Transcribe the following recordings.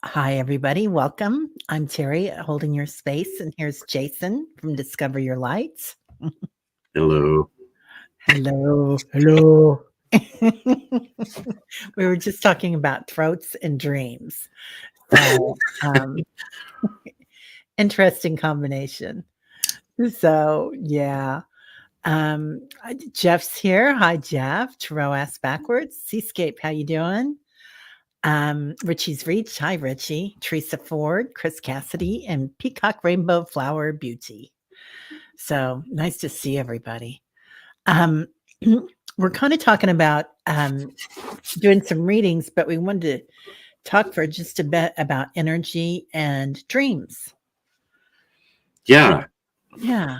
Hi, everybody. Welcome. I'm Terry holding your space, and here's Jason from Discover Your Lights. Hello. Hello. Hello. We were just talking about throats and dreams. So, interesting combination. So, yeah. Jeff's here. Hi, Jeff. Tarot ass backwards. Seascape, how you doing? Richie's Reach. Hi, Richie. Teresa Ford, Chris Cassidy, and Peacock Rainbow Flower Beauty. So nice to see everybody. We're kind of talking about doing some readings, but we wanted to talk for just a bit about energy and dreams. Yeah. Yeah.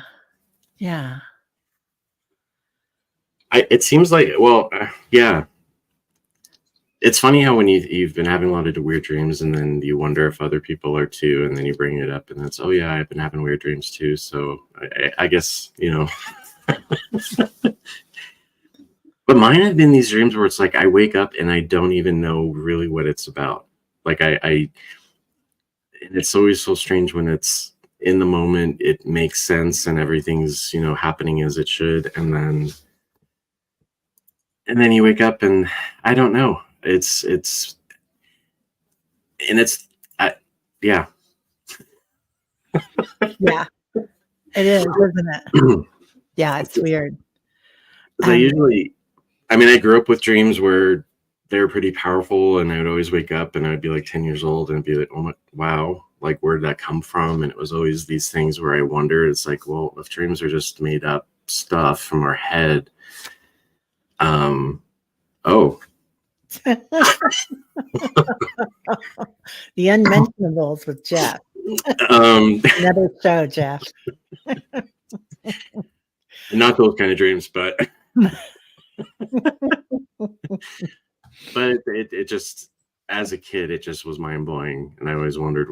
Yeah. It seems like, yeah. It's funny how when you've been having a lot of weird dreams and then you wonder if other people are too, and then you bring it up and it's, oh yeah, I've been having weird dreams too. So I guess, but mine have been these dreams where it's like I wake up and I don't even know really what it's about. Like and it's always so strange when it's in the moment, it makes sense and everything's, happening as it should. And then you wake up and I don't know. Yeah. Yeah. It is, isn't it? Yeah, it's weird. I grew up with dreams where they were pretty powerful, and I would always wake up and I'd be like 10 years old and be like, oh my, wow, like where did that come from? And it was always these things where I wonder, it's like, well, if dreams are just made up stuff from our head, The Unmentionables with Jeff. Another show, Jeff. Not those kind of dreams, but it just, as a kid, it just was mind blowing. And I always wondered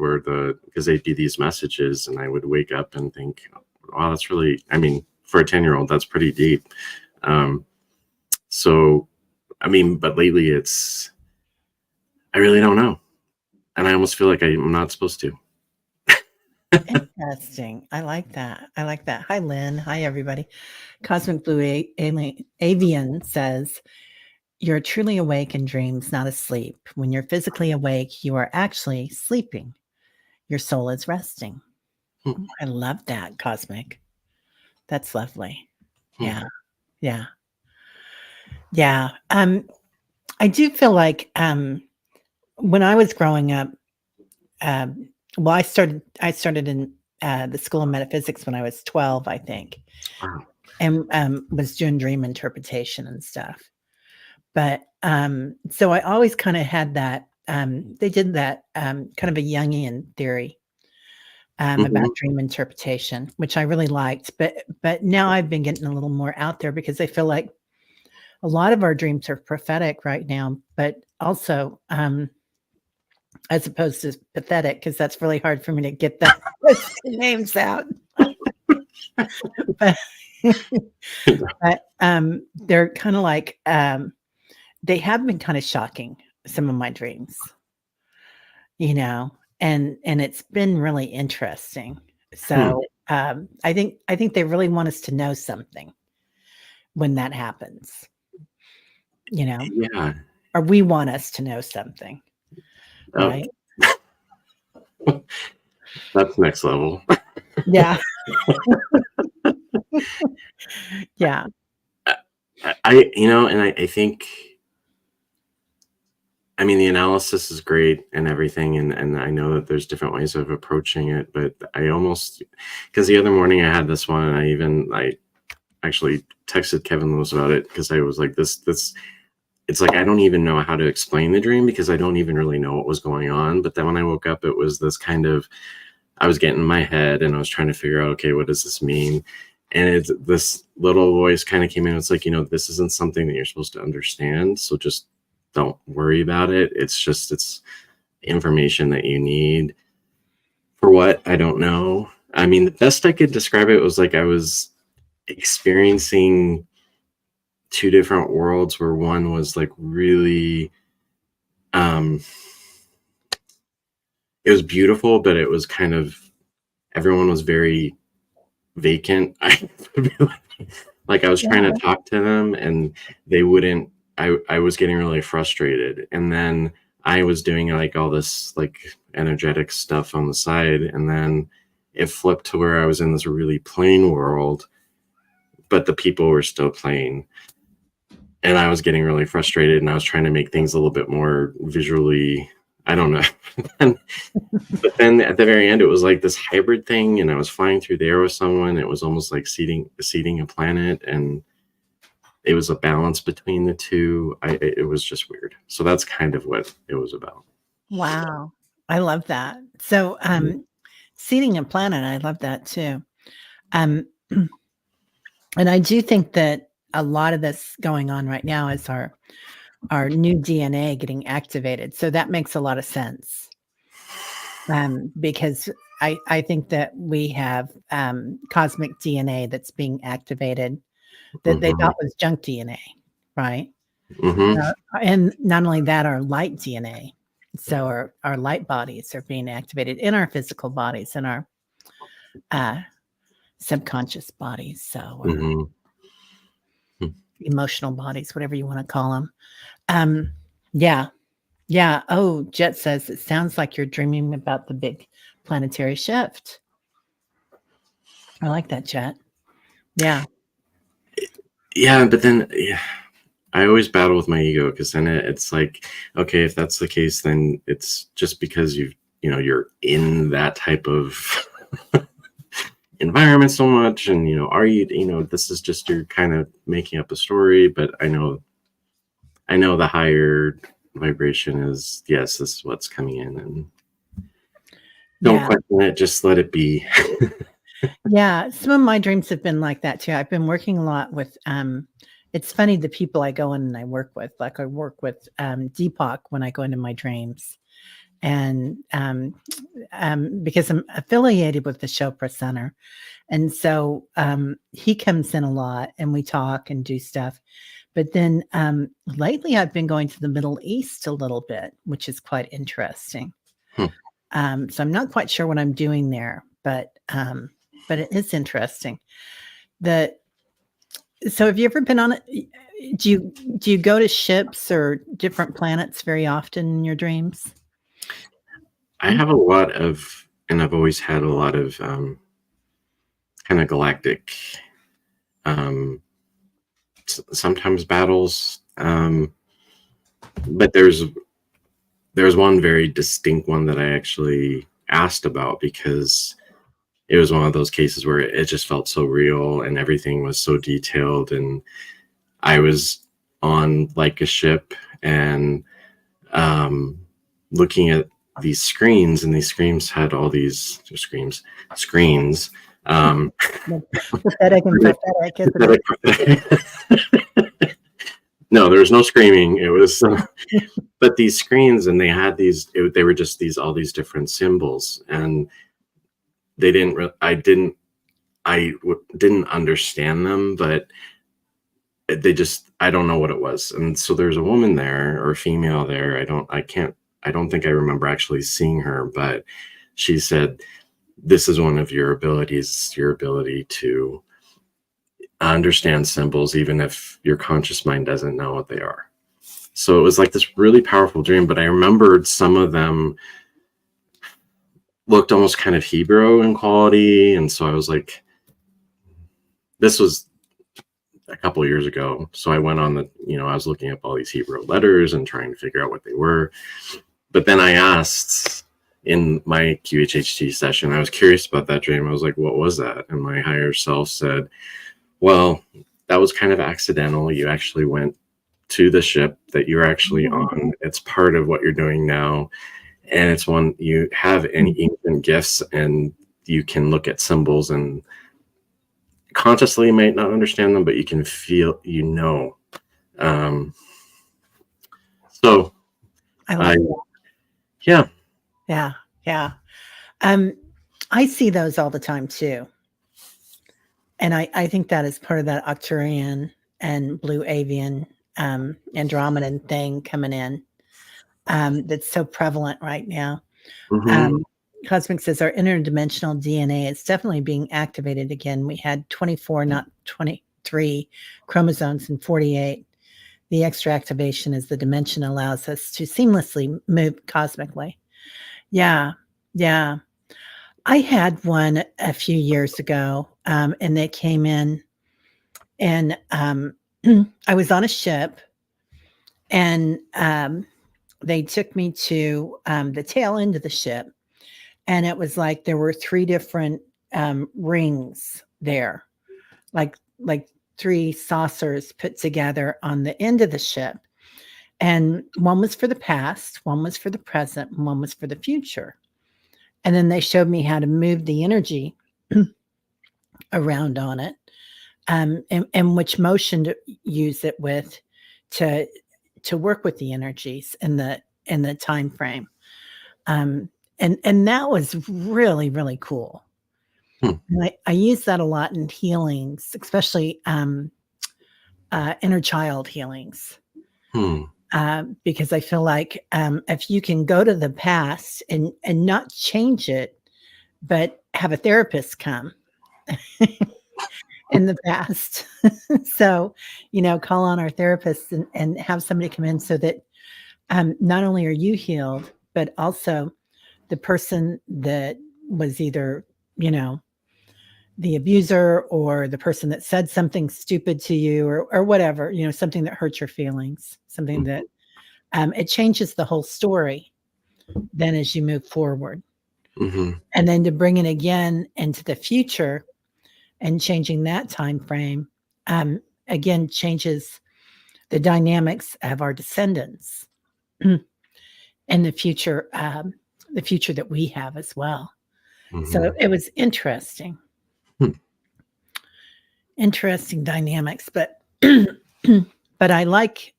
because they'd be these messages and I would wake up and think, wow, that's really, for a 10-year-old, that's pretty deep. But lately I really don't know. And I almost feel like I'm not supposed to. Interesting. I like that. Hi, Lynn. Hi, everybody. Cosmic Blue Avian says, you're truly awake in dreams, not asleep. When you're physically awake, you are actually sleeping. Your soul is resting. I love that, Cosmic. That's lovely. Yeah. Yeah. Yeah. I do feel like when I was growing up, I started in the School of Metaphysics when I was 12, I think, and was doing dream interpretation and stuff. But so I always kind of had that. They did that kind of a Jungian theory about dream interpretation, which I really liked. But now I've been getting a little more out there because I feel like a lot of our dreams are prophetic right now, but also as opposed to pathetic, because that's really hard for me to get those names out. but they're kind of like they have been kind of shocking, some of my dreams, and it's been really interesting. So I think they really want us to know something when that happens, Yeah. Or we want us to know something. Right. That's next level. Yeah. Yeah. I think, the analysis is great and everything. And I know that there's different ways of approaching it, but because the other morning I had this one and I actually texted Kevin Lewis about it because I was like, it's like, I don't even know how to explain the dream because I don't even really know what was going on. But then when I woke up, it was this kind of, I was getting in my head and I was trying to figure out, okay, what does this mean? And this little voice kind of came in. It's like, this isn't something that you're supposed to understand. So just don't worry about it. It's information that you need. For what? I don't know. The best I could describe it was like I was experiencing two different worlds where one was like really it was beautiful, but it was kind of, everyone was very vacant. Like I was trying to talk to them and they wouldn't. I was getting really frustrated, and then I was doing like all this like energetic stuff on the side, and then it flipped to where I was in this really plain world, but the people were still plain, and I was getting really frustrated, and I was trying to make things a little bit more visually, I don't know. But then at the very end, it was like this hybrid thing, and I was flying through the air with someone. It was almost like seeding a planet, and it was a balance between the two. It was just weird. So that's kind of what it was about. Wow. I love that. So, seeding a planet, I love that too. Um, and I do think that a lot of this going on right now is our new DNA getting activated. So that makes a lot of sense. Because I think that we have cosmic DNA that's being activated that they thought was junk DNA, right? And not only that, our light DNA. So our light bodies are being activated in our physical bodies, in our subconscious bodies, so emotional bodies, whatever you want to call them. Yeah. Oh, Jet says it sounds like you're dreaming about the big planetary shift. I like that, Jet. Yeah. Yeah, but then I always battle with my ego, because then it's like, okay, if that's the case, then it's just because you're in that type of environment so much, and are you this is just, you're kind of making up a story. But I know the higher vibration is, yes, this is what's coming in, and don't question it, just let it be. Yeah, some of my dreams have been like that too. I've been working a lot with it's funny, the people I go in and I work with, like I work with Deepak when I go into my dreams. And because I'm affiliated with the Chopra Center. And so he comes in a lot and we talk and do stuff. But then lately I've been going to the Middle East a little bit, which is quite interesting. So I'm not quite sure what I'm doing there, but it is interesting. So have you ever been on it? Do you go to ships or different planets very often in your dreams? I have a lot of, and I've always had a lot of kind of galactic, sometimes battles. But there's one very distinct one that I actually asked about, because it was one of those cases where it just felt so real and everything was so detailed. And I was on like a ship and looking at these screens, and these screens had all these screens. Pathetic and pathetic, isn't it? No, there was no screaming. It was, but these screens, and they had they were just all these different symbols, and I didn't understand them, but I don't know what it was. And so there's a woman there, or a female there. I don't think I remember actually seeing her, but she said, this is one of your abilities, your ability to understand symbols, even if your conscious mind doesn't know what they are. So it was like this really powerful dream, but I remembered some of them looked almost kind of Hebrew in quality. And so I was like, this was a couple of years ago. So I went on I was looking up all these Hebrew letters and trying to figure out what they were. But then I asked in my QHHT session, I was curious about that dream. I was like, what was that? And my higher self said, well, that was kind of accidental. You actually went to the ship that you're actually on. It's part of what you're doing now. And it's one, you have any ancient gifts, and you can look at symbols, and consciously you might not understand them, but you can feel, so I like that. Yeah. I see those all the time too. And I think that is part of that Arcturian and blue avian Andromedan thing coming in that's so prevalent right now. Mm-hmm. Cosmic says our interdimensional DNA is definitely being activated again. We had 24, not 23 chromosomes and 48. The extra activation is the dimension allows us to seamlessly move cosmically. Yeah. Yeah. I had one a few years ago, and they came in, and I was on a ship, and they took me to the tail end of the ship, and it was like there were three different rings there, like three saucers put together on the end of the ship, and one was for the past, one was for the present, and one was for the future. And then they showed me how to move the energy around on it, and which motion to use it with to work with the energies in the time frame. And that was really, really cool. Hmm. And I use that a lot in healings, especially inner child healings. Hmm. Because I feel like if you can go to the past and not change it, but have a therapist come in the past. So, call on our therapists and have somebody come in so that not only are you healed, but also the person that was either, the abuser or the person that said something stupid to you or whatever, something that hurt your feelings, something that it changes the whole story then as you move forward. Mm-hmm. And then to bring it again into the future and changing that time frame, again, changes the dynamics of our descendants and the future that we have as well. Mm-hmm. So it was interesting. Hmm. Interesting dynamics, but but I like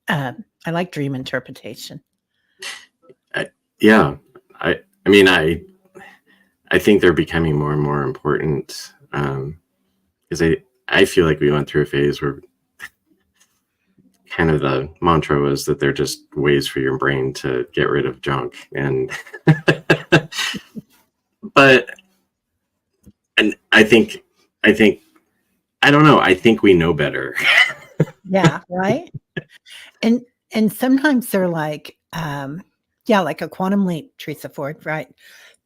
dream interpretation. Yeah, I mean, I think they're becoming more and more important, because I feel like we went through a phase where kind of the mantra was that they're just ways for your brain to get rid of junk, and but and I think I don't know. I think we know better. Yeah, right. And sometimes they're like, like a quantum leap, Teresa Ford, right?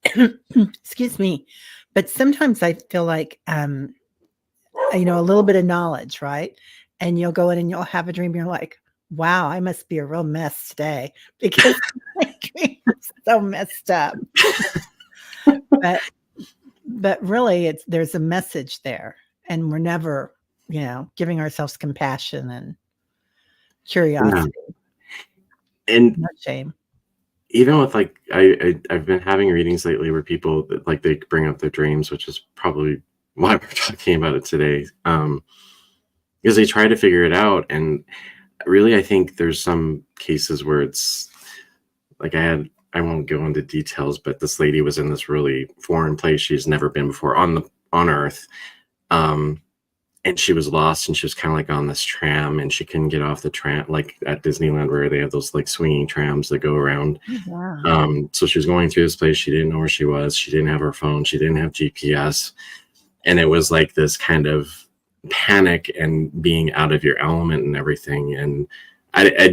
Excuse me. But sometimes I feel like, a little bit of knowledge, right? And you'll go in and you'll have a dream. You're like, wow, I must be a real mess today because my dream is so messed up. But really, there's a message there, and we're never, giving ourselves compassion and curiosity, And not shame. even with like I've been having readings lately where people that like they bring up their dreams, which is probably why we're talking about it today, because they try to figure it out. And really, I think there's some cases where it's like I won't go into details, but this lady was in this really foreign place she's never been before on Earth, and she was lost, and she was kind of like on this tram, and she couldn't get off the tram, like at Disneyland where they have those like swinging trams that go around. Wow. So she was going through this place. She didn't know where she was. She didn't have her phone. She didn't have GPS. And it was like this kind of panic and being out of your element and everything. And I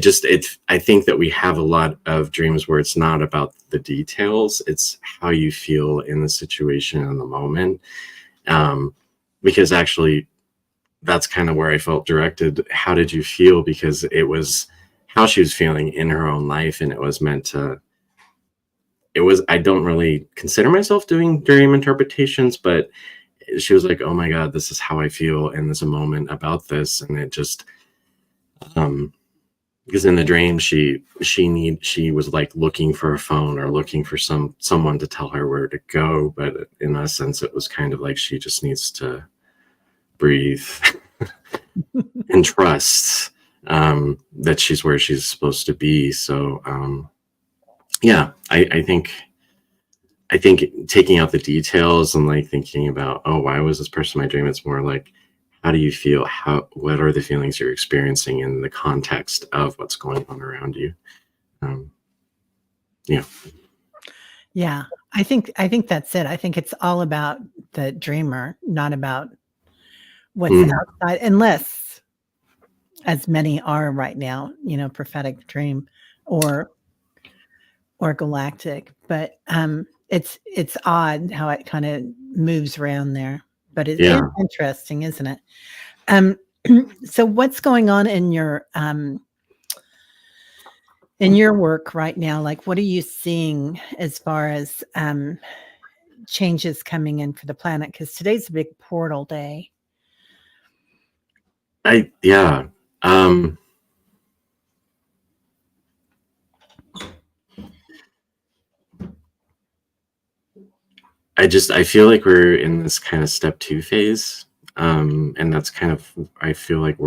think that we have a lot of dreams where it's not about the details. It's how you feel in the situation in the moment. Because actually, that's kind of where I felt directed. How did you feel? Because it was how she was feeling in her own life, and it was meant to. I don't really consider myself doing dream interpretations, but she was like, "Oh my God, this is how I feel, and there's a moment about this," and it just, because in the dream she was like looking for a phone or looking for someone to tell her where to go, but in essence, it was kind of like she just needs to breathe and trust that she's where she's supposed to be. So yeah, I think taking out the details and like thinking about, oh, why was this person in my dream? It's more like, how do you feel? What are the feelings you're experiencing in the context of what's going on around you? Yeah. Yeah. I think that's it. I think it's all about the dreamer, not about what's Mm, outside, unless, as many are right now, prophetic dream or galactic. But it's odd how it kind of moves around there. But it is yeah. interesting, isn't it? Um, so what's going on in your work right now? Like, what are you seeing as far as changes coming in for the planet? Because today's a big portal day. Yeah. Um, I feel like we're in this kind of step 2 phase. And that's kind of, I feel like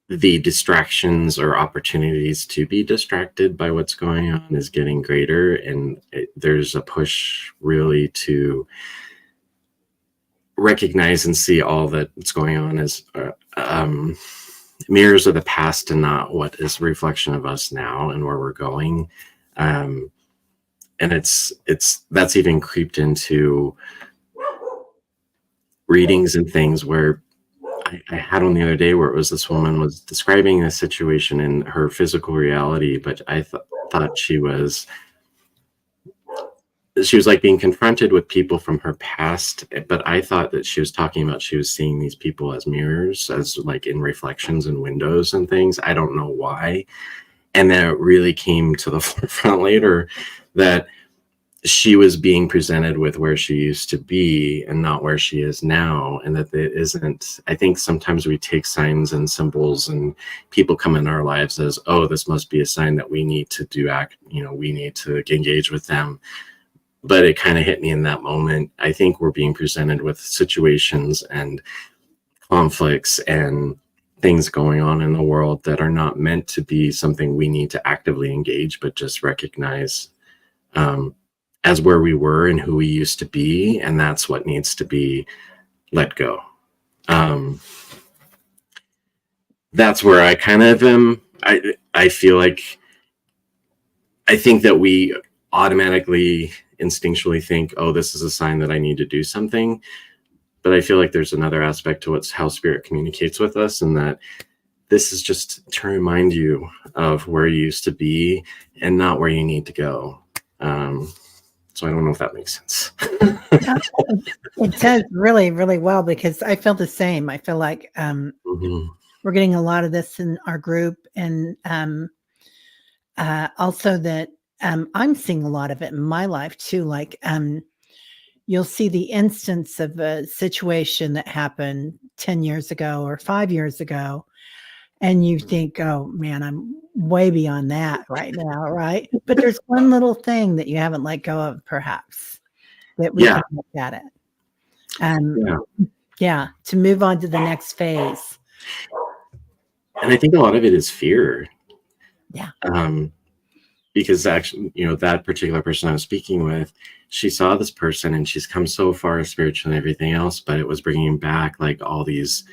the distractions or opportunities to be distracted by what's going on is getting greater. And there's a push really to recognize and see all that's going on as mirrors of the past and not what is a reflection of us now and where we're going. And that's even creeped into readings and things where I had one the other day where it was this woman was describing a situation in her physical reality, but I thought she was like being confronted with people from her past, but I thought that she was talking about she was seeing these people as mirrors, as like in reflections and windows and things. I don't know why. And then it really came to the forefront later that she was being presented with where she used to be and not where she is now. And that it isn't, I think sometimes we take signs and symbols and people come in our lives as, oh, this must be a sign that we need to we need to engage with them. But it kind of hit me in that moment. I think we're being presented with situations and conflicts and things going on in the world that are not meant to be something we need to actively engage, but just recognize as where we were and who we used to be. And that's what needs to be let go. That's where I kind of am. I feel like, I think that we automatically instinctually think, oh, this is a sign that I need to do something. But I feel like there's another aspect to how spirit communicates with us, and that this is just to remind you of where you used to be and not where you need to go. So I don't know if that makes sense. It does really, really well, because I feel the same. I feel like we're getting a lot of this in our group, and also that I'm seeing a lot of it in my life too. Like you'll see the instance of a situation that happened 10 years ago or 5 years ago, and you think, oh man, I'm way beyond that right now, right? But there's one little thing that you haven't let go of, perhaps, that we Yeah. can look at it. Yeah, to move on to the next phase. And I think a lot of it is fear. Yeah. Because actually, that particular person I was speaking with, she saw this person and she's come so far spiritually and everything else, but it was bringing back like all these,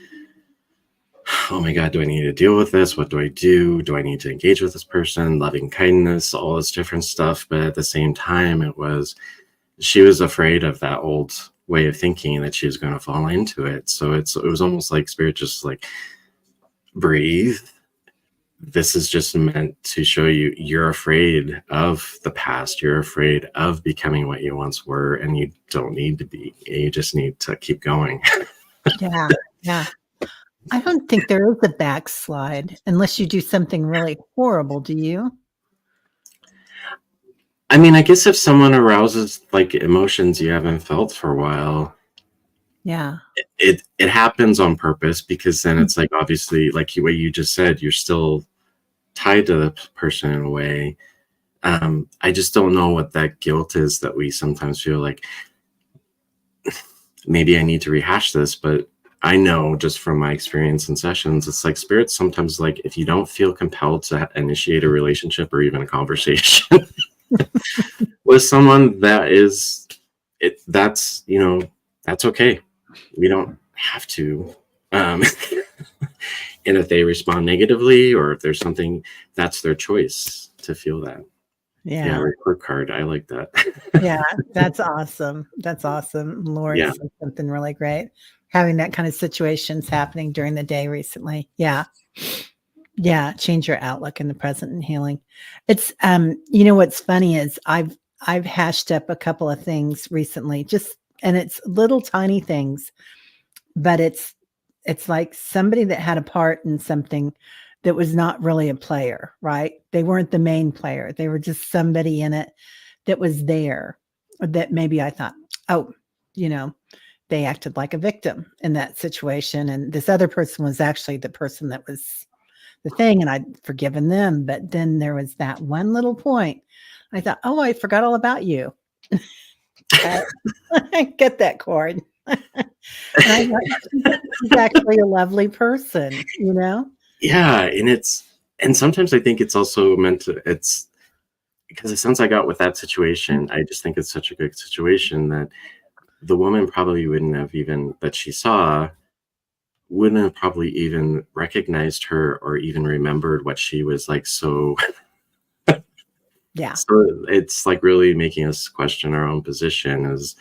oh my God, do I need to deal with this? What do I do? Do I need to engage with this person? Loving kindness, all this different stuff. But at the same time, she was afraid of that old way of thinking and that she was going to fall into it. So it was almost like spirit just like, breathe. This is just meant to show you you're afraid of the past. You're afraid of becoming what you once were, and you don't need to be. You just need to keep going. Yeah. Yeah. I don't think there is a backslide unless you do something really horrible, do you? I mean, I guess if someone arouses like emotions you haven't felt for a while, Yeah. it happens on purpose, because then it's like, obviously, like what you just said, you're still tied to the person in a way. I just don't know what that guilt is that we sometimes feel like, maybe I need to rehash this, but I know just from my experience in sessions, it's like spirits sometimes, like, if you don't feel compelled to initiate a relationship or even a conversation with someone, that's okay. We don't have to. And if they respond negatively, or if there's something, that's their choice to feel that. Yeah, Yeah. report card. I like that. Yeah. That's awesome. That's awesome. Lori Yeah. said something really great. Having that kind of situations happening during the day recently. Yeah. Yeah. Change your outlook in the present and healing. It's what's funny is I've hashed up a couple of things recently, and it's little tiny things, but it's like somebody that had a part in something that was not really a player, right? They weren't the main player. They were just somebody in it that was there, that maybe I thought, oh, you know, they acted like a victim in that situation. And this other person was actually the person that was the thing, and I'd forgiven them. But then there was that one little point. I thought, oh, I forgot all about you. Get that cord. And I thought, she's actually a lovely person, you know? Yeah, and sometimes I think it's also meant to. It's because the sense I got with that situation, I just think it's such a good situation that the woman probably wouldn't have even that she saw wouldn't have probably even recognized her or even remembered what she was like. So Yeah. it's like really making us question our own position, as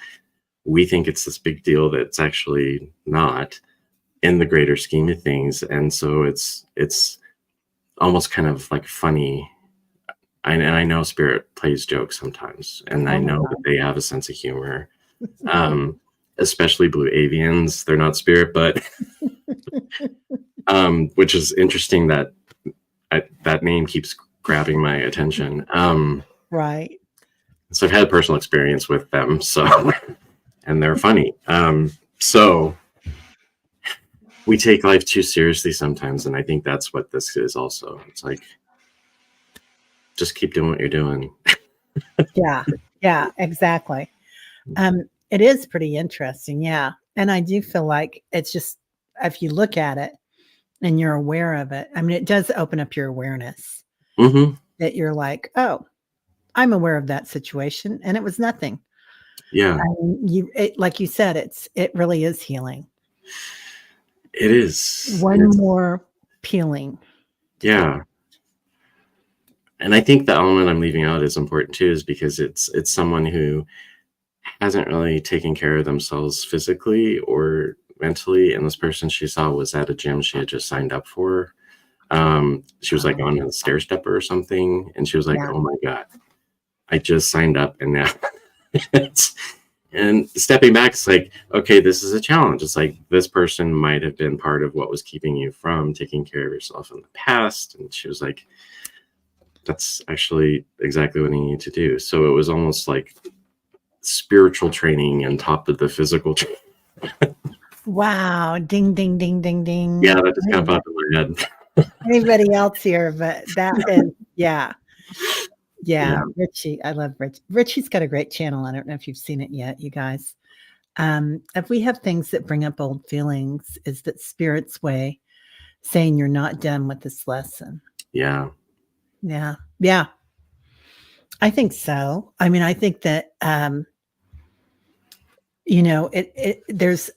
we think it's this big deal that's actually not in the greater scheme of things. And so it's almost kind of like funny. And I know spirit plays jokes sometimes, and I Oh my know God. that they have a sense of humor. Especially blue avians. They're not spirit, but which is interesting that that name keeps grabbing my attention. Right. So I've had personal experience with them, so and they're funny. So we take life too seriously sometimes, and I think that's what this is also. It's like, just keep doing what you're doing. Yeah. Yeah, exactly. It is pretty interesting. Yeah. And I do feel like it's just, if you look at it and you're aware of it, I mean, it does open up your awareness Mm-hmm. that you're like, oh, I'm aware of that situation and it was nothing. Yeah, Like you said, it really is healing. it is. And One it's, more peeling to get. yeah. And I think the element I'm leaving out is important too, is because it's someone who hasn't really taken care of themselves physically or mentally. And this person she saw was at a gym she had just signed up for. She was like on a stair stepper or something, and she was like, Yeah. "Oh my God, I just signed up, and now." And stepping back, it's like, okay, this is a challenge. It's like this person might have been part of what was keeping you from taking care of yourself in the past. And she was like, that's actually exactly what you need to do. So it was almost like spiritual training on top of the physical training. Wow. Ding, ding, ding, ding, ding. Yeah, that just kind of popped in my head. Anybody else here, but that is, yeah. Yeah. Yeah. Richie. I love Rich. Richie's got a great channel. I don't know if you've seen it yet, you guys. If we have things that bring up old feelings, is that spirit's way saying you're not done with this lesson. Yeah. Yeah. Yeah. I think so. I mean, I think that, there's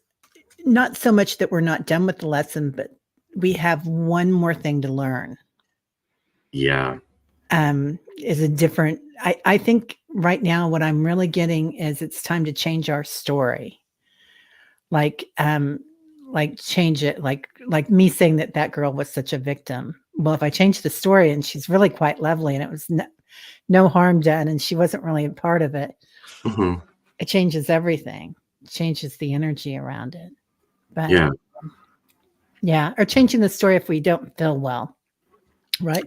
not so much that we're not done with the lesson, but we have one more thing to learn. Yeah. Is a different, I think right now what I'm really getting is it's time to change our story. Like change it, like me saying that girl was such a victim. Well, if I change the story and she's really quite lovely and it was no harm done and she wasn't really a part of it, Mm-hmm. it changes everything. It changes the energy around it. But yeah, or changing the story if we don't feel well. Right.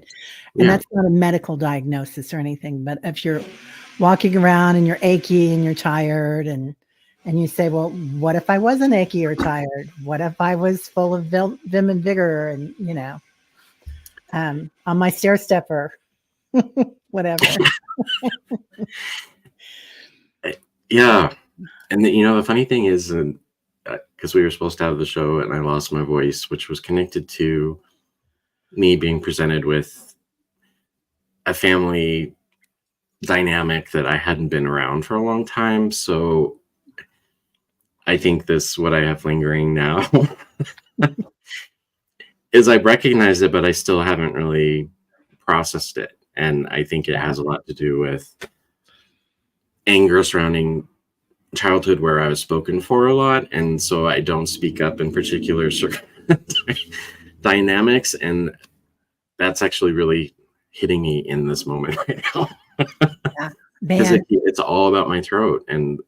And that's not a medical diagnosis or anything, but if you're walking around and you're achy and you're tired and you say, well, what if I wasn't achy or tired? What if I was full of vim and vigor and, on my stair stepper, whatever. Yeah. And the funny thing is, because we were supposed to have the show and I lost my voice, which was connected to me being presented with a family dynamic that I hadn't been around for a long time. So I think what I have lingering now is I recognize it, but I still haven't really processed it. And I think it has a lot to do with anger surrounding childhood where I was spoken for a lot. And so I don't speak up in particular dynamics. And that's actually really hitting me in this moment right now. Yeah, Because man. it's all about my throat. And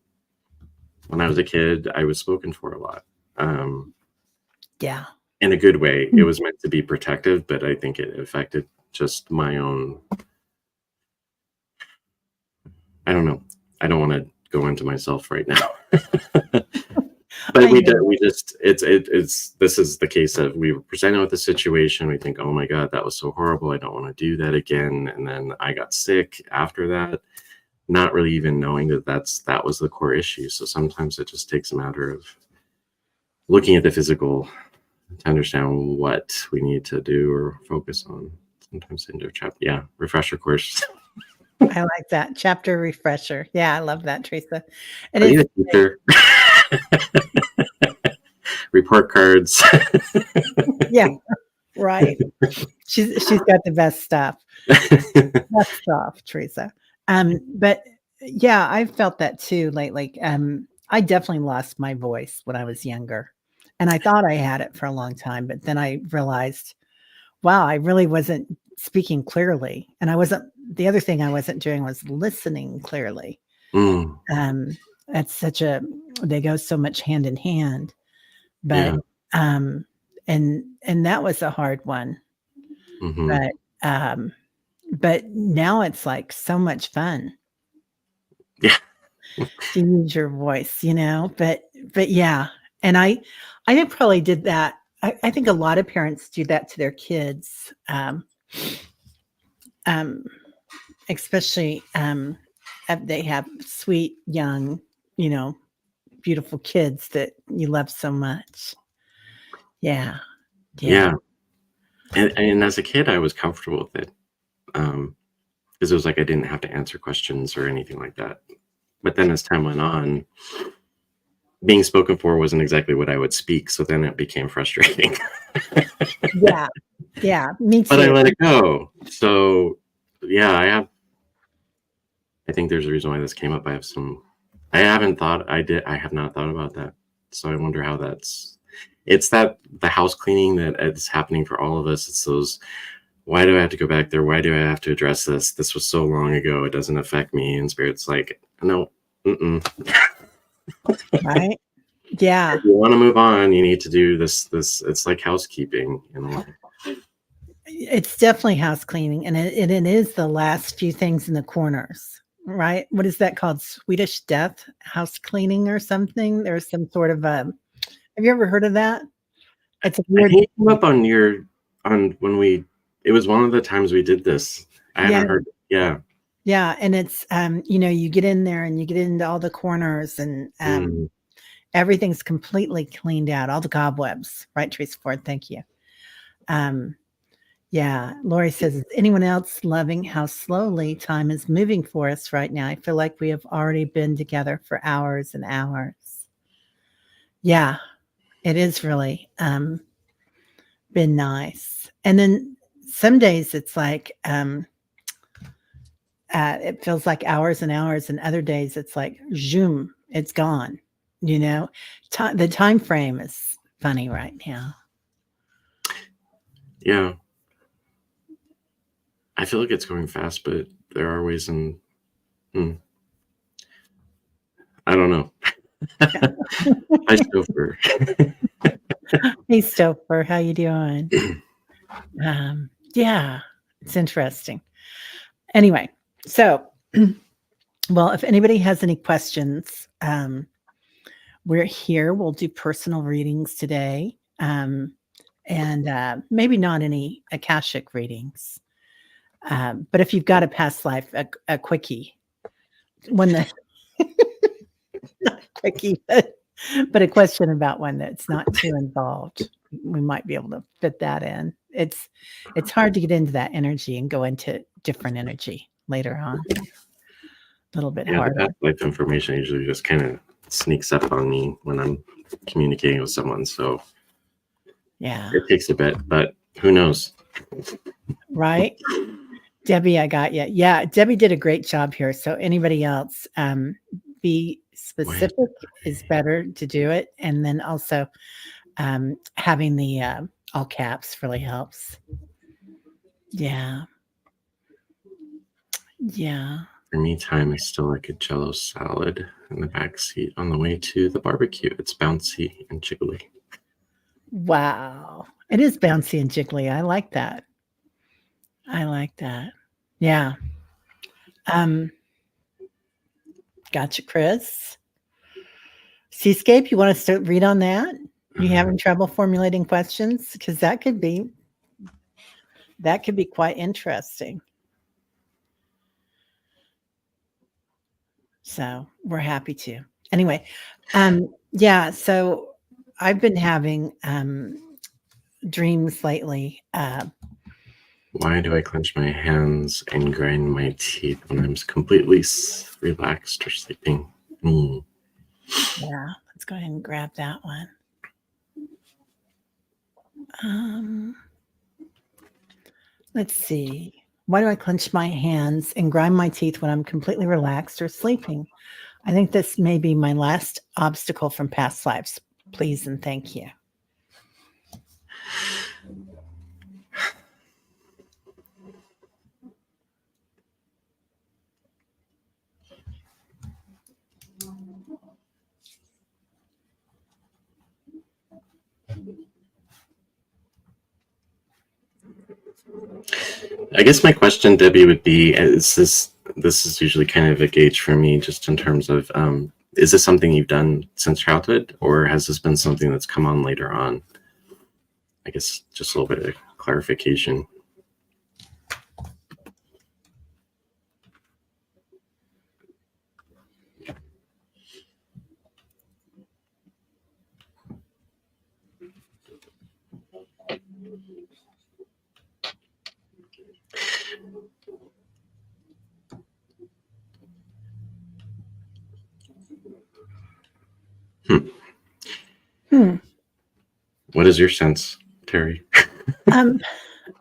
when I was a kid, I was spoken for a lot. Yeah. In a good way. It was meant to be protective, but I think it affected just my own. I don't know. I don't want to go into myself right now. But this is the case of we were presented with a situation. We think, oh my God, that was so horrible. I don't want to do that again. And then I got sick after that, not really even knowing that was the core issue. So sometimes it just takes a matter of looking at the physical to understand what we need to do or focus on. Sometimes into refresher course. I like that. Chapter refresher. Yeah, I love that, Teresa. And Are you a teacher? Report cards. Yeah, right. She's got the best stuff. Best stuff, Teresa. But yeah, I've felt that too lately. I definitely lost my voice when I was younger. And I thought I had it for a long time, but then I realized, wow, I really wasn't speaking clearly. And the other thing I wasn't doing was listening clearly. That's they go so much hand in hand. But and that was a hard one. Mm-hmm. But now it's like so much fun. Yeah. To use your voice, but yeah. And I probably did that. I think a lot of parents do that to their kids. Especially if they have sweet, young, beautiful kids that you love so much. Yeah. And as a kid, I was comfortable with it because it was like I didn't have to answer questions or anything like that. But then as time went on, being spoken for wasn't exactly what I would speak. So then it became frustrating. Yeah, me too. But I let it go. So yeah, I think there's a reason why this came up. I have not thought about that. So I wonder how it's the house cleaning that is happening for all of us. It's those, why do I have to go back there? Why do I have to address this? This was so long ago. It doesn't affect me. And Spirit's like, no. Right. Yeah. If you want to move on, you need to do this. It's like housekeeping in a way. It's definitely house cleaning. And it is the last few things in the corners, right? What is that called? Swedish death house cleaning or something? There's some sort of have you ever heard of that? It's a weird. I came up it was one of the times we did this. I haven't heard. Yeah. Yeah. And it's, you get in there and you get into all the corners and everything's completely cleaned out, all the cobwebs, right, Teresa Ford? Thank you. Yeah. Lori says, is anyone else loving how slowly time is moving for us right now? I feel like we have already been together for hours and hours. Yeah, it is really been nice. And then some days it's like, it feels like hours and hours, and other days it's like, zoom, it's gone. The time frame is funny right now. Yeah. I feel like it's going fast, but there are ways I don't know. Hi, Stouffer. Hey, Stouffer, how you doing? Yeah, it's interesting. Anyway, so, well, if anybody has any questions, we're here. We'll do personal readings today, and maybe not any Akashic readings. But if you've got a past life, a quickie, one that not a quickie, but a question about one that's not too involved, we might be able to fit that in. It's hard to get into that energy and go into different energy later on. A little bit harder. The past life information usually just kind of sneaks up on me when I'm communicating with someone. So yeah, it takes a bit, but who knows? Right. Debbie, I got you. Yeah, Debbie did a great job here. So anybody else, be specific is better to do it, and then also having the all caps really helps. Yeah. Yeah. For me, time is still like a Jello salad in the back seat on the way to the barbecue. It's bouncy and jiggly. Wow. It is bouncy and jiggly. I like that. I like that. Yeah. Gotcha, Chris. Seascape, you want to start read on that? You having trouble formulating questions? Because that could be quite interesting. So we're happy to. Anyway, yeah, so I've been having dreams lately. Why do I clench my hands and grind my teeth when I'm completely relaxed or sleeping? Yeah, let's go ahead and grab that one. Let's see. Why do I clench my hands and grind my teeth when I'm completely relaxed or sleeping? I think this may be my last obstacle from past lives. Please and thank you. I guess my question, Debbie, would be: this is usually kind of a gauge for me, just in terms of is this something you've done since childhood, or has this been something that's come on later on? I guess just a little bit of clarification. What is your sense, Terry?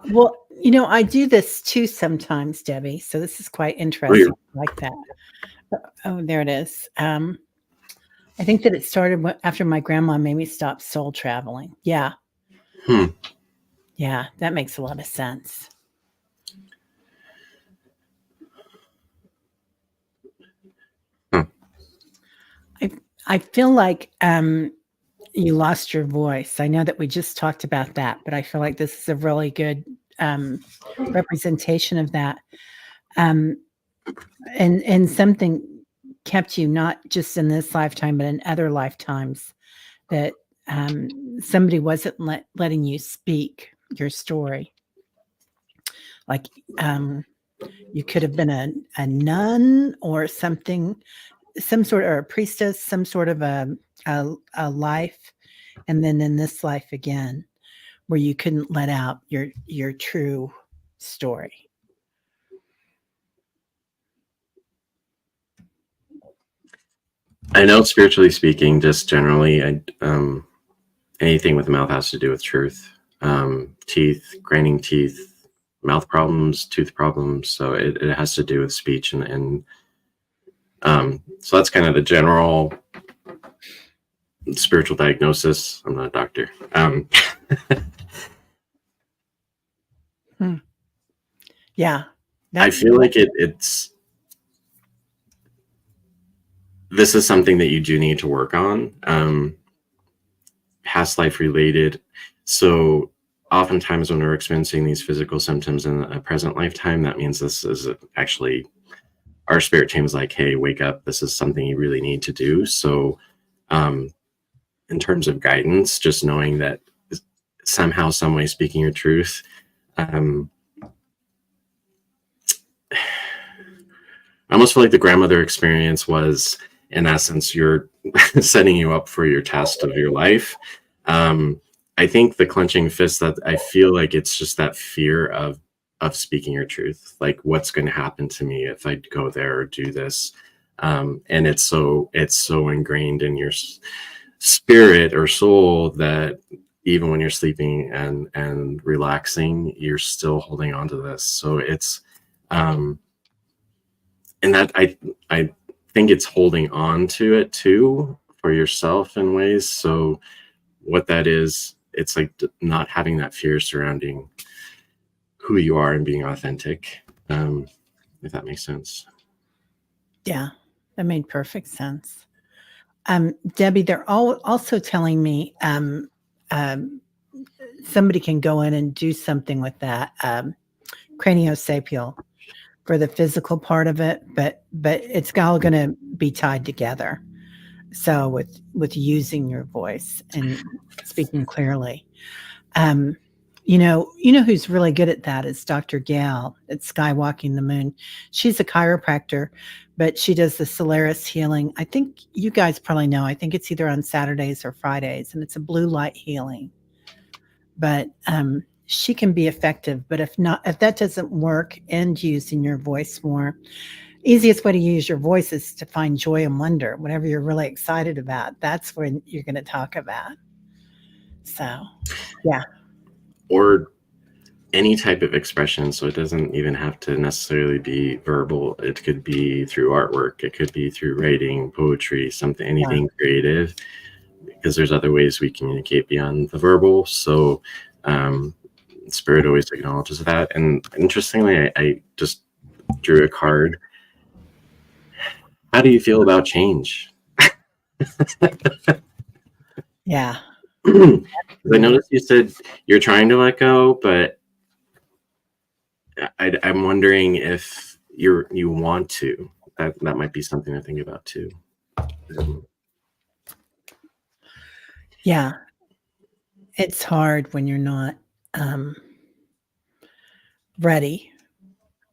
Well, I do this too sometimes, Debbie. So this is quite interesting. I like that. Oh, there it is. I think that it started after my grandma made me stop soul traveling. Yeah. Yeah, that makes a lot of sense. I feel like you lost your voice. I know that we just talked about that, but I feel like this is a really good representation of that. And something kept you not just in this lifetime, but in other lifetimes, that somebody wasn't letting you speak your story. Like you could have been a nun or something, some sort of, or a priestess, some sort of a life, and then in this life again, where you couldn't let out your true story. I know, spiritually speaking, just generally, anything with the mouth has to do with truth. Teeth, grinding teeth, mouth problems, tooth problems. So it has to do with speech, and so that's kind of the general spiritual diagnosis. I'm not a doctor. Yeah, I feel like it's this is something that you do need to work on. Past life related. So oftentimes when we're experiencing these physical symptoms in a present lifetime, that means this is actually our spirit team is like, hey, wake up. This is something you really need to do. So in terms of guidance, just knowing that somehow, some way, speaking your truth. I almost feel like the grandmother experience was, in essence, you're setting you up for your test of your life. I think the clenching fist, that I feel like it's just that fear of speaking your truth, like what's going to happen to me if I go there or do this, and it's so ingrained in your spirit or soul that even when you're sleeping and relaxing, you're still holding on to this. So it's And that I think it's holding on to it too for yourself in ways. So what that is, it's like not having that fear surrounding who you are and being authentic, if that makes sense. Yeah, that made perfect sense. Debbie, they're also telling me somebody can go in and do something with that craniosapial for the physical part of it, but it's all going to be tied together. So with using your voice and speaking clearly, you know who's really good at that is Dr. Gal at Skywalking the Moon. She's a chiropractor, but she does the Solaris healing. I think you guys probably know. I think it's either on Saturdays or Fridays, and it's a blue light healing. But she can be effective. But if that doesn't work, and using your voice more, easiest way to use your voice is to find joy and wonder. Whatever you're really excited about, that's when you're going to talk about. So, yeah. Or any type of expression. So it doesn't even have to necessarily be verbal. It could be through artwork. It could be through writing, poetry, anything creative, because there's other ways we communicate beyond the verbal. So Spirit always acknowledges that. And interestingly, I just drew a card. How do you feel about change? Yeah. I noticed you said you're trying to let go, but I'm wondering if you want to. That might be something to think about too. Yeah. It's hard when you're not ready.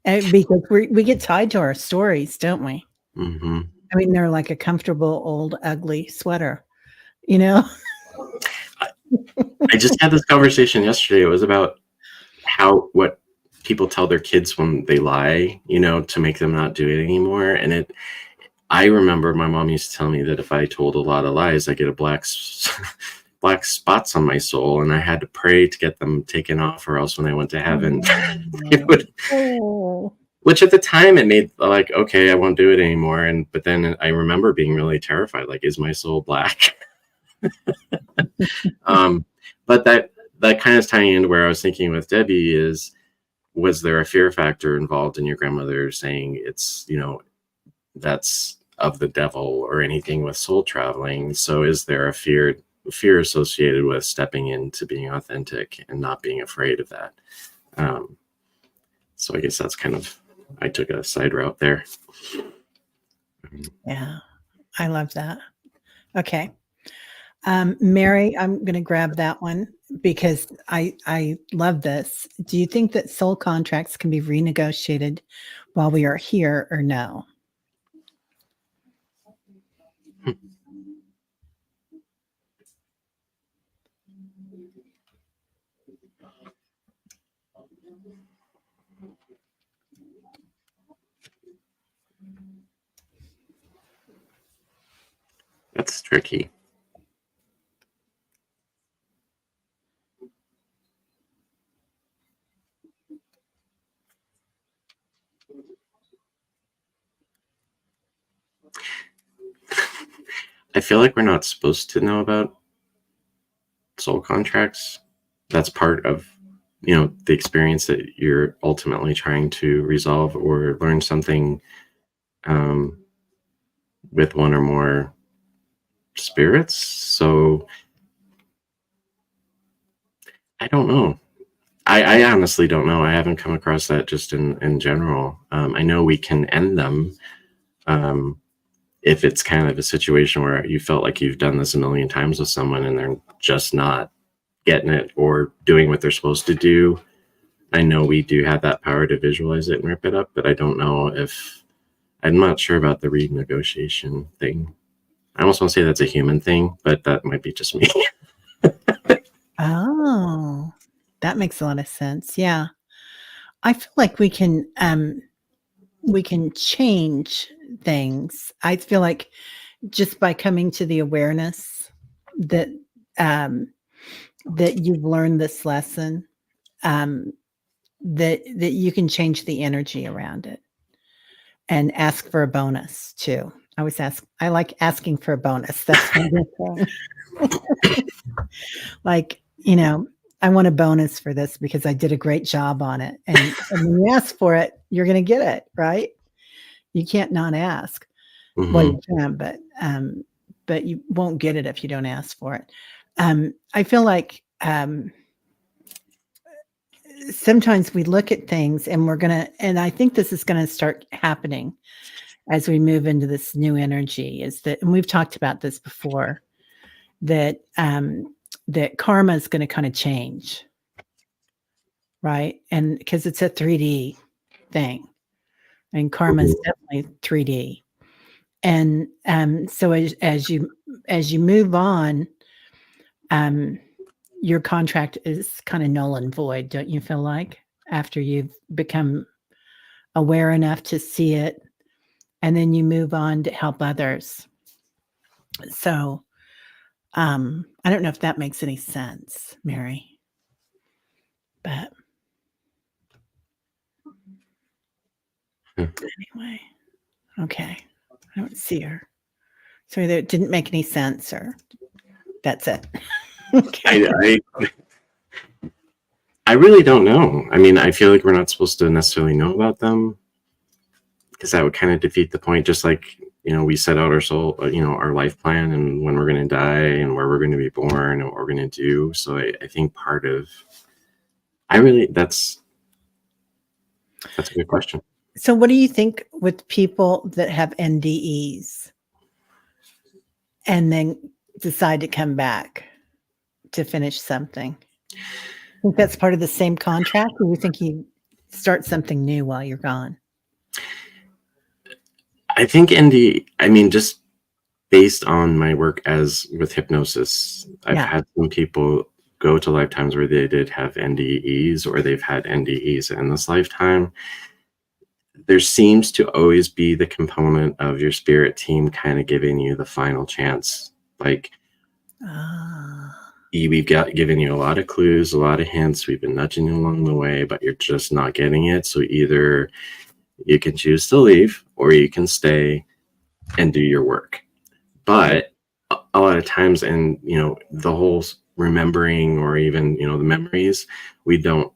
Because we get tied to our stories, don't we? Mm-hmm. I mean, they're like a comfortable, old, ugly sweater, you know? I just had this conversation yesterday. It was about what people tell their kids when they lie, to make them not do it anymore. And I remember my mom used to tell me that if I told a lot of lies, I get a black spots on my soul, and I had to pray to get them taken off, or else when I went to heaven, which at the time it made like, okay, I won't do it anymore. But then I remember being really terrified, like, is my soul black? But that kind of tying into where I was thinking with Debbie is, was there a fear factor involved in your grandmother saying it's, that's of the devil or anything with soul traveling? So is there a fear associated with stepping into being authentic and not being afraid of that? So I guess that's kind of, I took a side route there. Yeah, I love that. Okay. Mary, I'm going to grab that one because I love this. Do you think that soul contracts can be renegotiated while we are here or no? That's tricky. I feel like we're not supposed to know about soul contracts. That's part of, the experience that you're ultimately trying to resolve or learn something with one or more spirits. So I don't know. I honestly don't know. I haven't come across that just in general. I know we can end them if it's kind of a situation where you felt like you've done this a million times with someone and they're just not getting it or doing what they're supposed to do. I know we do have that power to visualize it and rip it up, but I don't know I'm not sure about the renegotiation thing. I almost want to say that's a human thing, but that might be just me. Oh, that makes a lot of sense. Yeah. I feel like we can change things. I feel like just by coming to the awareness that that you've learned this lesson, that you can change the energy around it and ask for a bonus too. I like asking for a bonus. That's my thing. Like, I want a bonus for this because I did a great job on it. And when you ask for it, you're going to get it, right? You can't not ask. Well, you can, but you won't get it if you don't ask for it. I feel like sometimes we look at things and and I think this is going to start happening as we move into this new energy, is that, and we've talked about this before, that that karma is going to kind of change, right? And because it's a 3D thing, and karma is definitely 3D. And so as you move on, your contract is kind of null and void, don't you feel like, after you've become aware enough to see it, and then you move on to help others? So I don't know if that makes any sense, Mary, but anyway, okay. I don't see her. So either it didn't make any sense or that's it. Okay. I really don't know. I mean, I feel like we're not supposed to necessarily know about them, because that would kind of defeat the point. Just like, we set out our soul, our life plan, and when we're going to die and where we're going to be born and what we're going to do. So I think that's a good question. So what do you think with people that have NDEs and then decide to come back to finish something? I think that's part of the same contract, or you think you start something new while you're gone? I think just based on my work with hypnosis, I've had some people go to lifetimes where they did have NDEs, or they've had NDEs in this lifetime. There seems to always be the component of your spirit team kind of giving you the final chance. Like, we've given you a lot of clues, a lot of hints. We've been nudging you along the way, but you're just not getting it. So either you can choose to leave, or you can stay and do your work. But a lot of times, and the whole remembering, or even the memories, we don't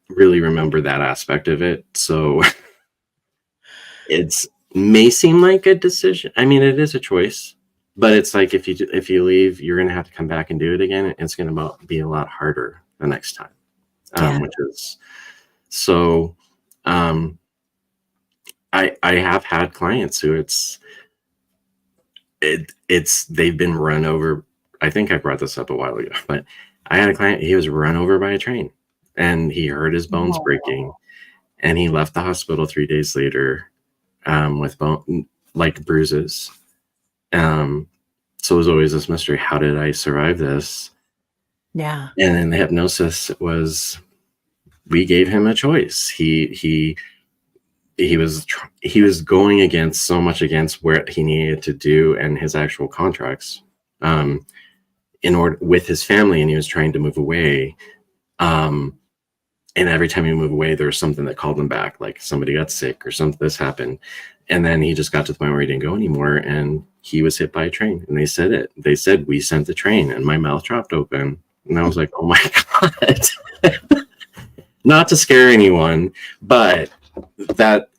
really remember that aspect of it. So it may seem like a decision. I mean, it is a choice, but it's like, if you leave, you're going to have to come back and do it again. It's going to be a lot harder the next time, which is so. I have had clients who they've been run over. I think I brought this up a while ago, but I had a client, he was run over by a train and he hurt his bones breaking, and he left the hospital 3 days later with bruises. So it was always this mystery. How did I survive this? Yeah. And then the hypnosis was, we gave him a choice. He was going against what he needed to do and his actual contracts in order with his family, and he was trying to move away. And every time he moved away, there was something that called him back, like somebody got sick or something, this happened. And then he just got to the point where he didn't go anymore, and he was hit by a train. And they said, we sent the train, and my mouth dropped open. And I was like, oh my God. Not to scare anyone, but that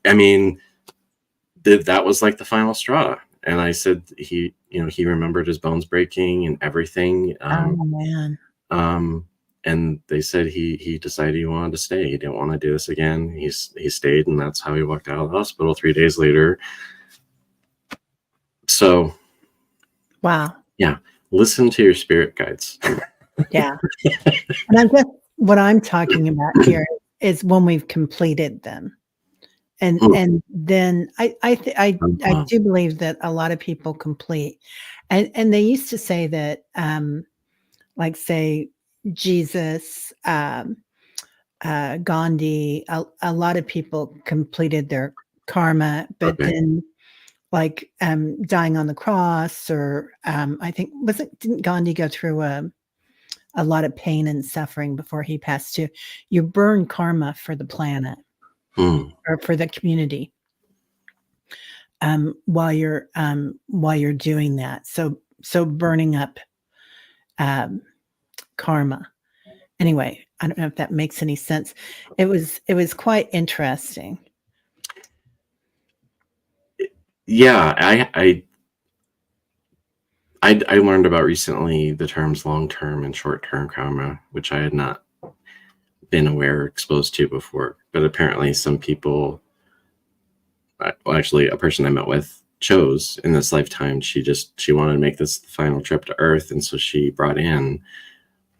was like the final straw. And I said, he remembered his bones breaking and everything. Oh man. And they said he decided he wanted to stay. He didn't want to do this again. He stayed, and that's how he walked out of the hospital 3 days later. So, wow. Yeah, listen to your spirit guides. Yeah. And I guess what I'm talking about here is when we've completed them. And then I do believe that a lot of people complete, and they used to say that like say Jesus, Gandhi, a lot of people completed their karma, but then like dying on the cross, or I think didn't Gandhi go through a a lot of pain and suffering before he passed too. You burn karma for the planet or for the community while you're doing that. So burning up karma. Anyway, I don't know if that makes any sense. It was quite interesting. Yeah, I learned about recently the terms long-term and short-term karma, which I had not been aware or exposed to before. But apparently some people, well, actually a person I met with chose in this lifetime, she wanted to make this the final trip to Earth. And so she brought in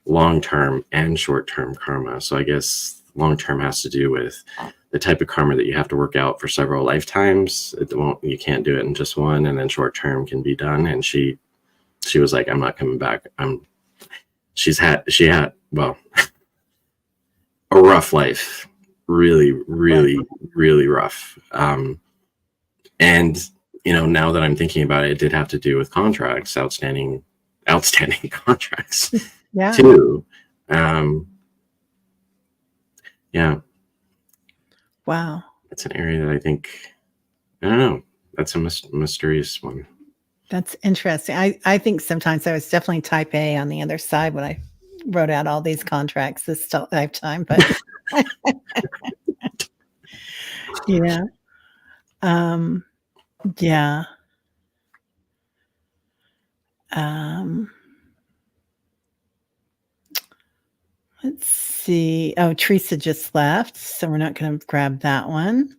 long-term and short-term karma. So I guess long-term has to do with the type of karma that you have to work out for several lifetimes. You can't do it in just one, and then short-term can be done. And she was like, I'm not coming back. She had, well, a rough life, really, really, really rough. And, now that I'm thinking about it, it did have to do with contracts, outstanding contracts too. Yeah. Wow. That's an area that I think, I don't know, that's a mysterious one. That's interesting. I think sometimes I was definitely type A on the other side when I wrote out all these contracts this lifetime, but yeah. Yeah. Let's see. Oh, Teresa just left, so we're not going to grab that one.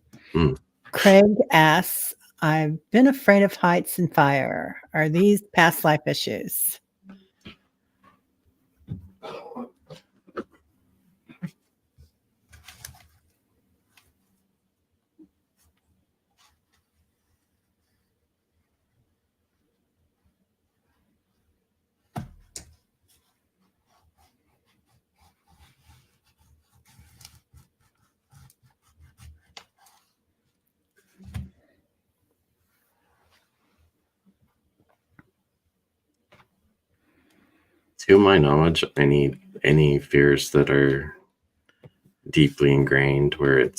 Craig asks, I've been afraid of heights and fire. Are these past life issues? To my knowledge, any fears that are deeply ingrained where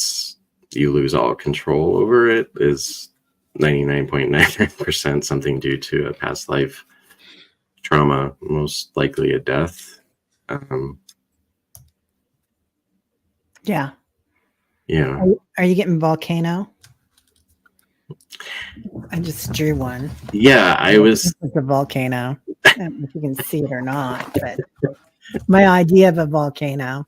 you lose all control over it is 99.99% something due to a past life trauma, most likely a death. Yeah. Yeah. Are you getting volcano? I just drew one. Yeah, it's a volcano. I don't know if you can see it or not, but my idea of a volcano.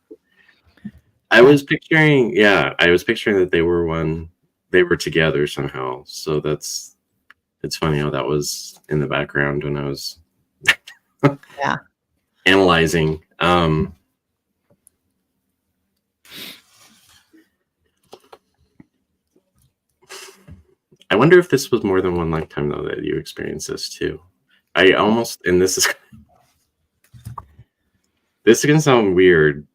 I was picturing that they were together somehow. So it's funny how that was in the background when I was analyzing. I wonder if this was more than one lifetime though that you experienced this too. This is gonna sound weird.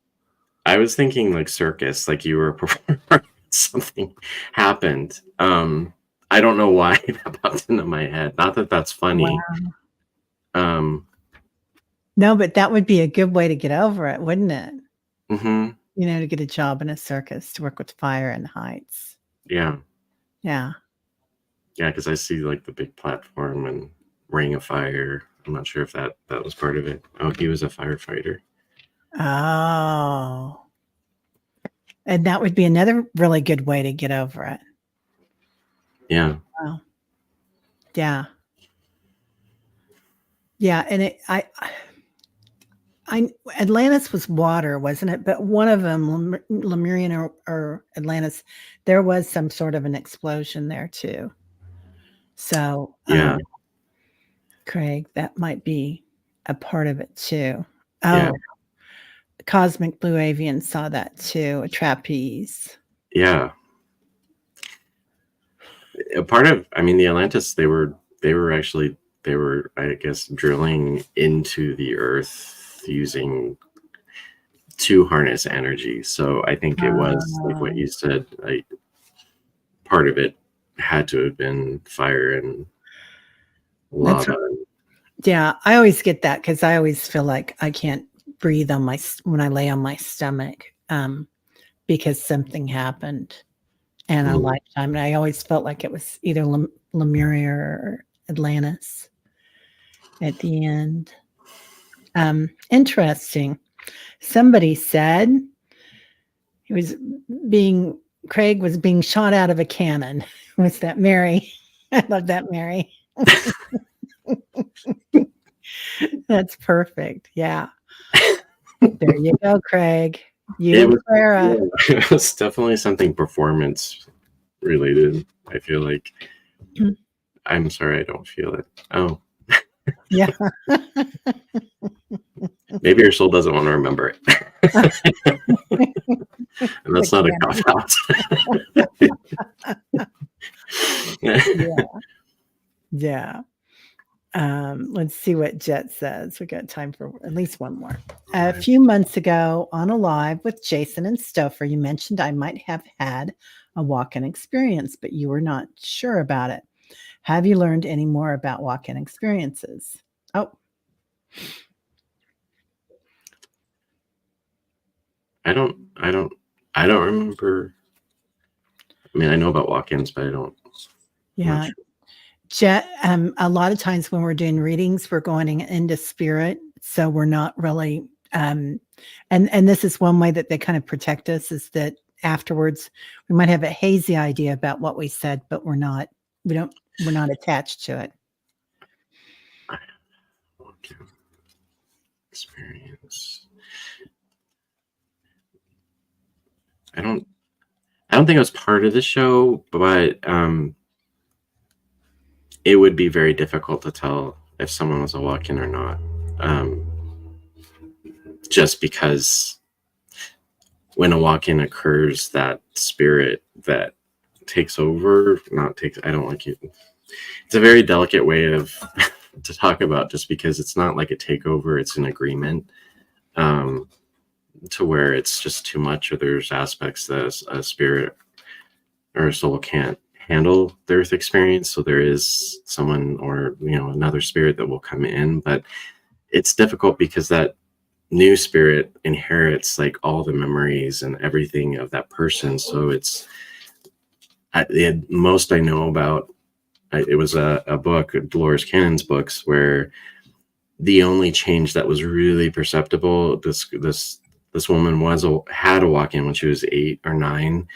I was thinking like circus, like you were performing, something happened. I don't know why that popped into my head. Not that that's funny. Wow. No, but that would be a good way to get over it, wouldn't it? Mm-hmm. To get a job in a circus, to work with fire and heights. Yeah. Yeah. Yeah, because I see like the big platform and ring of fire. I'm not sure if that was part of it. Oh, he was a firefighter. Oh. And that would be another really good way to get over it. Yeah. Wow. Yeah. Yeah, and Atlantis was water, wasn't it? But one of them, Lemurian or Atlantis, there was some sort of an explosion there too. So, yeah, Craig, that might be a part of it too. Oh, yeah. Cosmic Blue Avian saw that too, a trapeze. Yeah. A part of, the Atlantis, they were, I guess, drilling into the earth using to harness energy. So I think it was like what you said, like part of it had to have been fire and lava. Yeah, I always get that because I always feel like I can't breathe on when I lay on my stomach, because something happened in a lifetime. And I always felt like it was either Lemuria or Atlantis at the end. Interesting. Somebody said Craig was being shot out of a cannon. Was that Mary? I love that, Mary. That's perfect. Yeah. There you go, Craig. You and Clara. Yeah, it was definitely something performance related. I feel like. I'm sorry, I don't feel it. Oh. Yeah. Maybe your soul doesn't want to remember it. And that's not a cop-out. Yeah. Let's see what Jet says. We got time for at least one more. A few months ago on a live with Jason and Stouffer, you mentioned I might have had a walk-in experience, but you were not sure about it. Have you learned any more about walk-in experiences? Oh. I don't remember. I mean, I know about walk-ins, but I don't. Yeah. Jet, a lot of times when we're doing readings, we're going into spirit. So we're not really, and this is one way that they kind of protect us, is that afterwards we might have a hazy idea about what we said, but we're not attached to it. Experience. I don't think it was part of the show, but it would be very difficult to tell if someone was a walk-in or not. Just because when a walk-in occurs, that spirit that takes over, I don't like it. It's a very delicate way of to talk about, just because it's not like a takeover, it's an agreement, to where it's just too much, or there's aspects that a spirit or a soul can't handle the earth experience. So there is someone, or another spirit that will come in, but it's difficult because that new spirit inherits like all the memories and everything of that person. So it's the most I know about. It was a book, Dolores Cannon's books, where the only change that was really perceptible, this woman had a walk-in when she was 8 or 9.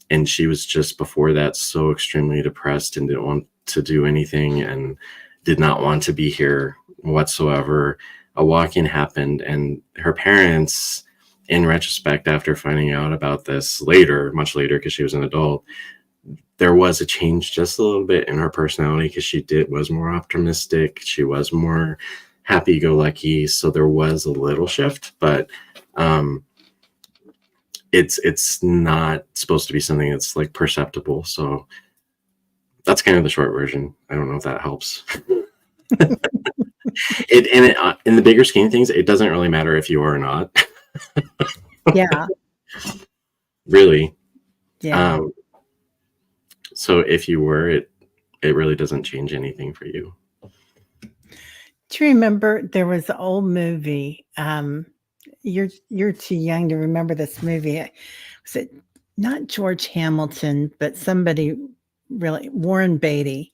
And she was just before that so extremely depressed and didn't want to do anything and did not want to be here whatsoever. A walk-in happened, and her parents, in retrospect, after finding out about this much later, because she was an adult, there was a change just a little bit in her personality, because she was more optimistic. She was more happy-go-lucky. So there was a little shift, but it's not supposed to be something that's like perceptible. So that's kind of the short version. I don't know if that helps. In the bigger scheme of things, it doesn't really matter if you are or not. Yeah. Really. Yeah. So if you were, it really doesn't change anything for you. Do you remember there was an old movie? You're too young to remember this movie. Was it not George Hamilton, but somebody really, Warren Beatty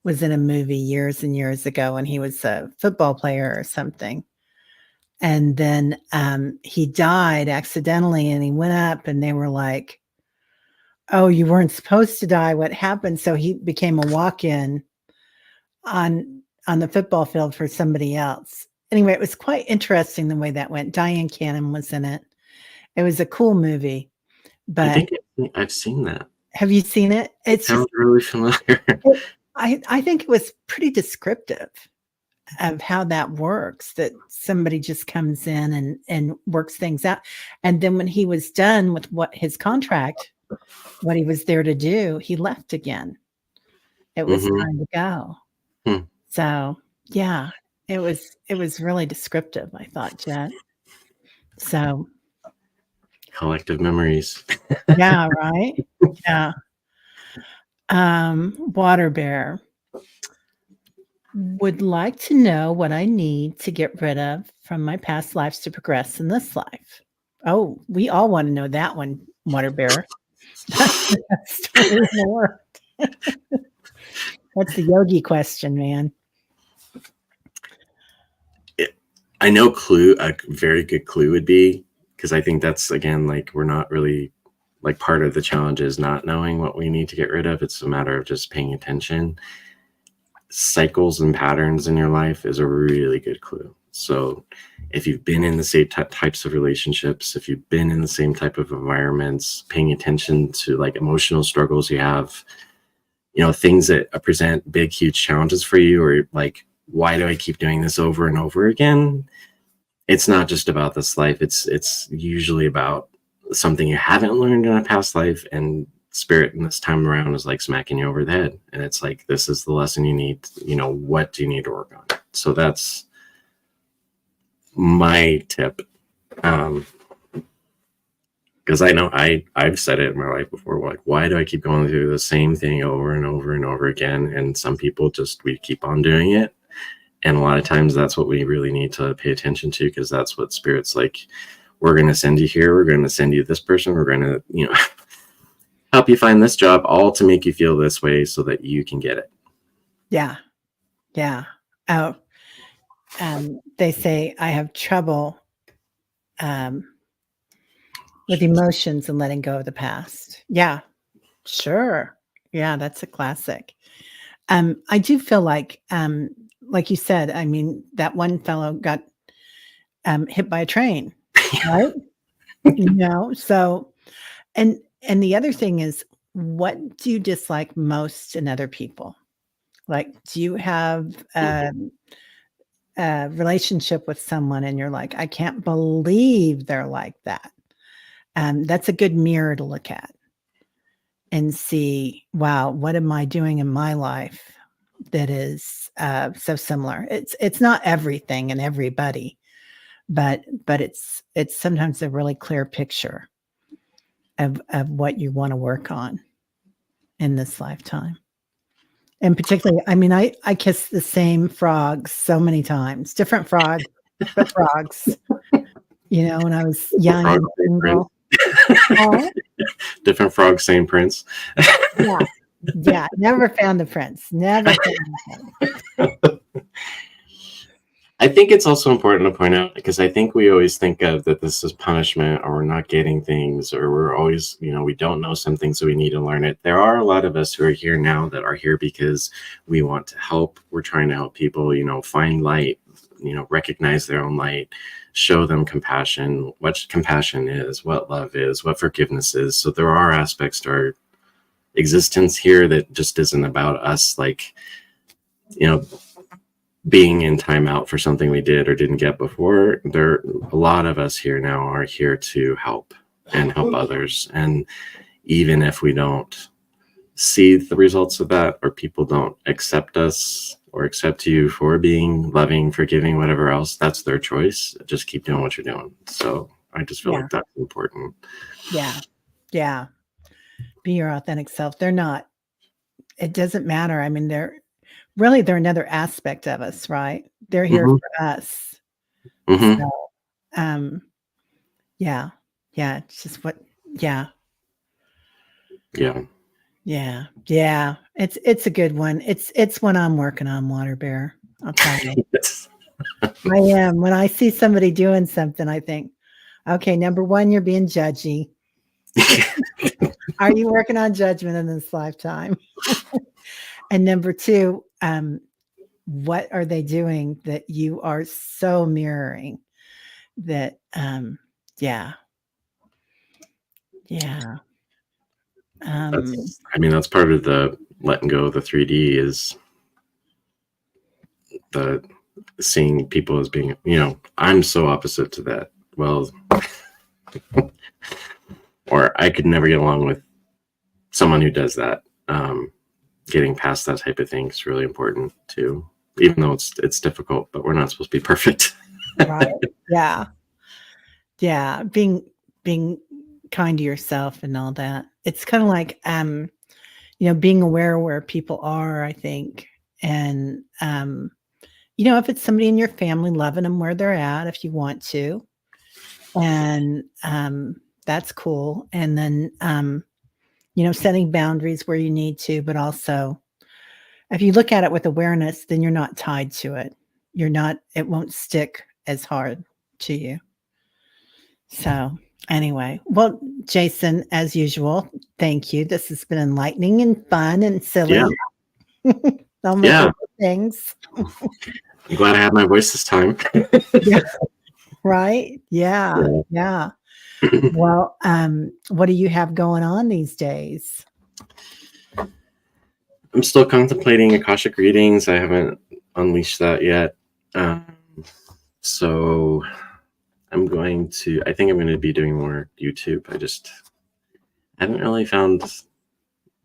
was in a movie years and years ago, and he was a football player or something. And then he died accidentally, and he went up, and they were like, "Oh, you weren't supposed to die. What happened?" So he became a walk-in on the football field for somebody else. Anyway, it was quite interesting the way that went. Diane Cannon was in it. It was a cool movie. But I think I've seen that. Have you seen it? It sounds really familiar. I think it was pretty descriptive of how that works, that somebody just comes in and works things out. And then when he was done with what his contract, what he was there to do, he left again. It was time to go. So yeah, it was really descriptive, I thought, Jet. So collective memories. Yeah, right? Yeah. Water bear. Would like to know what I need to get rid of from my past lives to progress in this life. Oh, we all want to know that one, Water Bear. That's the best story in the world. That's the yogi question, man. I know a very good clue would be, because I think that's, again, like, we're not really, like, part of the challenge is not knowing what we need to get rid of. It's a matter of just paying attention. Cycles and patterns in your life is a really good clue. So if you've been in the same types of relationships, if you've been in the same type of environments, paying attention to like emotional struggles you have, things that present big, huge challenges for you, or like, why do I keep doing this over and over again? It's not just about this life. It's usually about something you haven't learned in a past life, and spirit in this time around is like smacking you over the head, and it's like, this is the lesson you need. What do you need to work on? So that's my tip, because I know I've said it in my life before, like, why do I keep going through the same thing over and over and over again? And some people we keep on doing it, and a lot of times that's what we really need to pay attention to, because that's what spirit's like, we're going to send you here, we're going to send you this person, we're going to help you find this job, all to make you feel this way so that you can get it. Yeah. Oh, they say I have trouble with emotions and letting go of the past. Yeah, sure. Yeah, that's a classic. I do feel like you said, I mean, that one fellow got hit by a train, right? So, and the other thing is, what do you dislike most in other people? Like, do you have a relationship with someone and you're like, I can't believe they're like that? That's a good mirror to look at and see, wow, what am I doing in my life that is so similar? It's not everything and everybody, but it's sometimes a really clear picture of what you want to work on in this lifetime. And particularly, I mean, I kissed the same frogs so many times, different frogs, but frogs. When I was young and single. Different frog, same prince. Yeah. Never found the prince. Never found the prince. I think it's also important to point out, because I think we always think of that this is punishment, or we're not getting things, or we're always, we don't know something, so we need to learn it. There are a lot of us who are here now that are here because we want to help. We're trying to help people, find light, recognize their own light, show them compassion, what compassion is, what love is, what forgiveness is. So there are aspects to our existence here that just isn't about us, like, being in timeout for something we did or didn't get before. A lot of us here now are here to help and help others. And even if we don't see the results of that, or people don't accept us or accept you for being loving, forgiving, whatever else, that's their choice. Just keep doing what you're doing. So I just feel like that's important. Yeah. Be your authentic self. It doesn't matter. I mean, they're another aspect of us, right? They're here for us. Mm-hmm. So, yeah. It's just Yeah. It's a good one. It's one I'm working on, Water Bear. I'll tell you. Yes. I am. When I see somebody doing something, I think, okay, number one, you're being judgy. Are you working on judgment in this lifetime? And number two, what are they doing that you are so mirroring that, that's that's part of the letting go of the 3D, is the seeing people as being, I'm so opposite to that. Well, or I could never get along with someone who does that. Getting past that type of thing is really important too, even though it's difficult, but we're not supposed to be perfect. right. Yeah. Being kind to yourself and all that. It's kind of like, being aware where people are, I think, And, if it's somebody in your family, loving them where they're at, if you want to. And, that's cool. And then, setting boundaries where you need to, but also if you look at it with awareness, then you're not tied to it. It won't stick as hard to you. So anyway, well, Jason, as usual, thank you. This has been enlightening and fun and silly. Yeah. Things. I'm glad I had my voice this time. Yeah. Right? Yeah. Well, what do you have going on these days? I'm still contemplating Akashic readings. I haven't unleashed that yet. So I think I'm going to be doing more YouTube. I haven't really found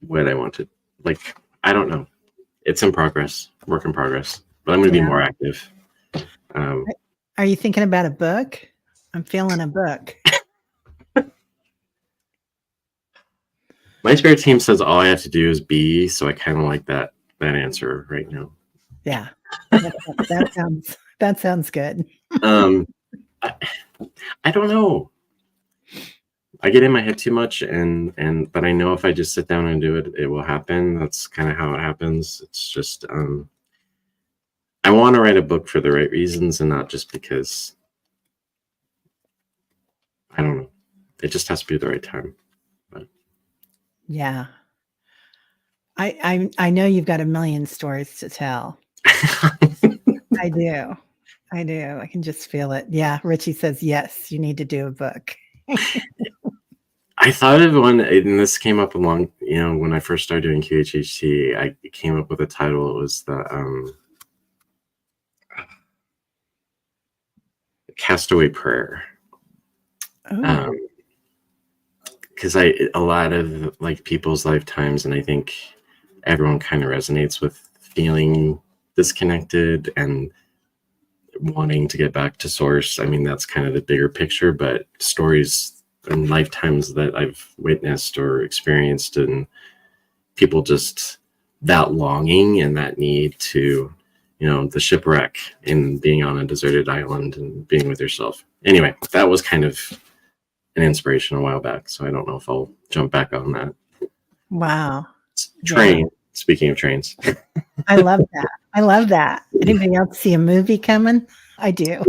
what I wanted. I don't know. It's in progress, work in progress, but I'm going to be more active. Are you thinking about a book? I'm feeling a book. My spirit team says all I have to do is be, so I kind of like that answer right now. Yeah, that sounds good. I don't know. I get in my head too much, but I know if I just sit down and do it, it will happen. That's kind of how it happens. It's just I want to write a book for the right reasons and not just because. I don't know. It just has to be the right time. But. Yeah. I know you've got a million stories to tell. I do. I can just feel it. Yeah. Richie says, yes, you need to do a book. I thought of one, and this came up along, when I first started doing QHHT, I came up with a title. It was the Castaway Prayer. Because a lot of people's lifetimes, and I think everyone kind of resonates with feeling disconnected and wanting to get back to source. I mean, that's kind of the bigger picture, but stories and lifetimes that I've witnessed or experienced, and people just that longing and that need to, the shipwreck and being on a deserted island and being with yourself. Anyway, that was kind of an inspiration a while back, so I don't know if I'll jump back on that. Wow. Train. Yeah. Speaking of trains. I love that. Anybody else see a movie coming? I do.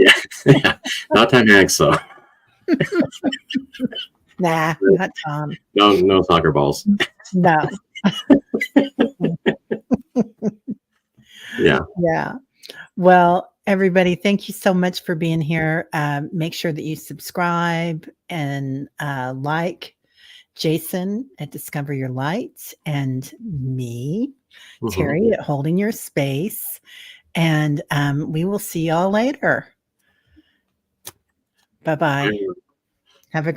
Yeah. Not Tom Hanks, though. Nah, not Tom. No soccer balls. No. Yeah. Well, everybody, thank you so much for being here. Make sure that you subscribe and like Jason at Discover Your Light and me, Terry, at Holding Your Space. And we will see y'all later. Bye-bye.